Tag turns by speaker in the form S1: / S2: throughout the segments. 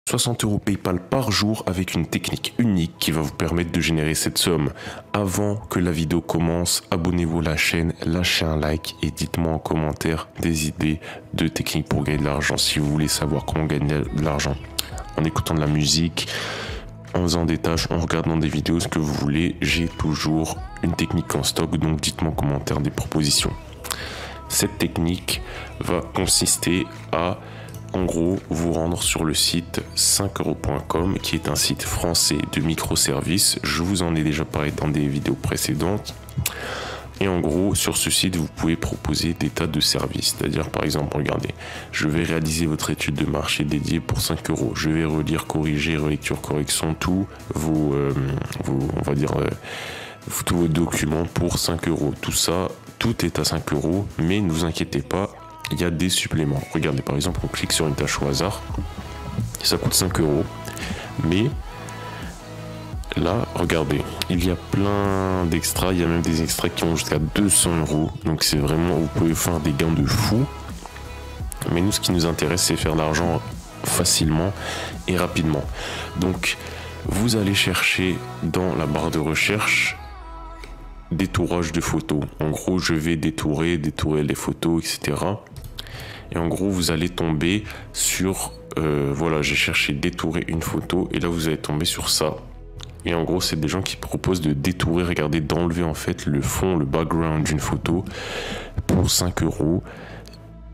S1: 60 € PayPal par jour avec une technique unique qui va vous permettre de générer cette somme. Avant que la vidéo commence, abonnez-vous à la chaîne, lâchez un like et dites-moi en commentaire des idées de techniques pour gagner de l'argent. Si vous voulez savoir comment gagner de l'argent en écoutant de la musique, en faisant des tâches, en regardant des vidéos, ce que vous voulez, j'ai toujours une technique en stock, donc dites-moi en commentaire des propositions. Cette technique va consister à, en gros, vous rendre sur le site 5euros.com qui est un site français de microservices. Je vous en ai déjà parlé dans des vidéos précédentes. Et en gros, sur ce site, vous pouvez proposer des tas de services. C'est-à-dire, par exemple, regardez, je vais réaliser votre étude de marché dédiée pour 5 €. Je vais relire, corriger, relecture, correction, tous vos documents pour 5 €. Tout ça, tout est à 5 €, mais ne vous inquiétez pas, il y a des suppléments. Regardez, par exemple, on clique sur une tâche au hasard, ça coûte 5 €, mais là, regardez, il y a plein d'extras, il y a même des extraits qui ont jusqu'à 200 €, donc c'est vraiment, vous pouvez faire des gains de fou. Mais nous, ce qui nous intéresse, c'est faire de l'argent facilement et rapidement. Donc, vous allez chercher dans la barre de recherche détourage de photos. En gros, je vais détourer les photos, etc. Et en gros, vous allez tomber sur, voilà, j'ai cherché détourer une photo, et là, vous allez tomber sur ça. Et en gros, c'est des gens qui proposent de détourer, regardez, d'enlever en fait le fond, le background d'une photo pour 5 €.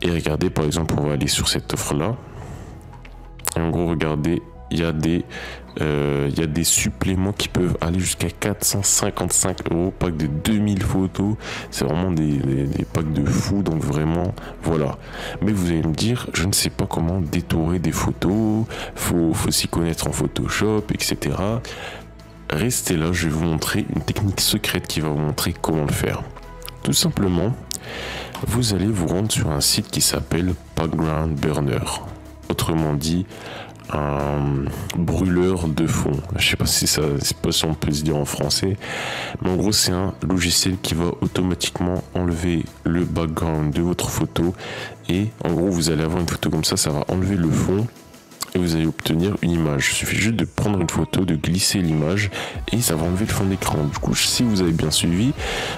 S1: Et regardez, par exemple, on va aller sur cette offre-là. Et en gros, regardez, il y a des suppléments qui peuvent aller jusqu'à 455 €, pack de 2000 photos. C'est vraiment des packs de fou, donc vraiment, voilà. Mais vous allez me dire, je ne sais pas comment détourer des photos, faut s'y connaître en Photoshop, etc. Restez là, je vais vous montrer une technique secrète qui va vous montrer comment le faire. Tout simplement, vous allez vous rendre sur un site qui s'appelle Background Burner. Autrement dit, un brûleur de fond. Je sais pas si on peut se dire en français, mais en gros, c'est un logiciel qui va automatiquement enlever le background de votre photo. Et en gros, vous allez avoir une photo comme ça va enlever le fond. Et vous allez obtenir une image. Il suffit juste de prendre une photo, de glisser l'image et ça va enlever le fond d'écran. Du coup, si vous avez bien suivi,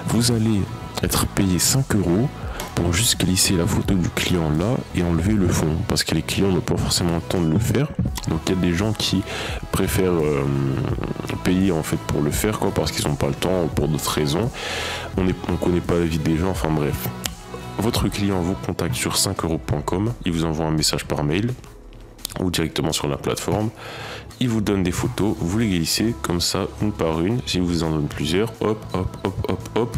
S1: vous allez être payé 5 € pour juste glisser la photo du client là et enlever le fond. Parce que les clients n'ont pas forcément le temps de le faire. Donc il y a des gens qui préfèrent payer en fait pour le faire, quoi, parce qu'ils n'ont pas le temps ou pour d'autres raisons. On ne connaît pas la vie des gens, enfin bref. Votre client vous contacte sur 5euros.com, il vous envoie un message par mail ou directement sur la plateforme, il vous donne des photos, vous les glissez comme ça, une par une. Si vous en donne plusieurs, hop, hop, hop, hop, hop,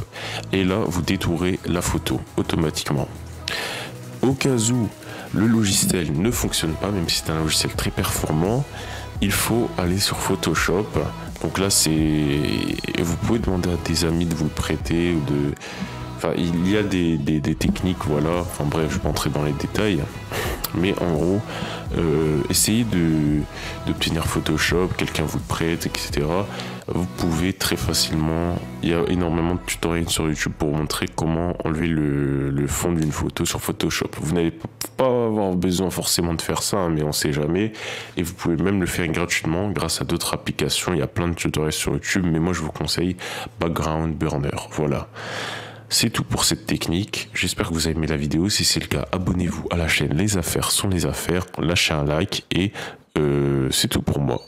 S1: et là vous détourez la photo automatiquement. Au cas où le logiciel ne fonctionne pas, même si c'est un logiciel très performant, il faut aller sur Photoshop. Donc là, vous pouvez demander à des amis de vous le prêter ou de... Enfin, il y a des techniques, voilà. Enfin bref, je vais pas entrer dans les détails. Mais en gros, essayez d'obtenir Photoshop, quelqu'un vous le prête, etc. Vous pouvez très facilement, il y a énormément de tutoriels sur YouTube pour montrer comment enlever le fond d'une photo sur Photoshop. Vous n'allez pas avoir besoin forcément de faire ça, hein, mais on sait jamais. Et vous pouvez même le faire gratuitement grâce à d'autres applications. Il y a plein de tutoriels sur YouTube, mais moi je vous conseille Background Burner. Voilà. C'est tout pour cette technique, j'espère que vous avez aimé la vidéo. Si c'est le cas, abonnez-vous à la chaîne Les Affaires sont les affaires, lâchez un like et c'est tout pour moi.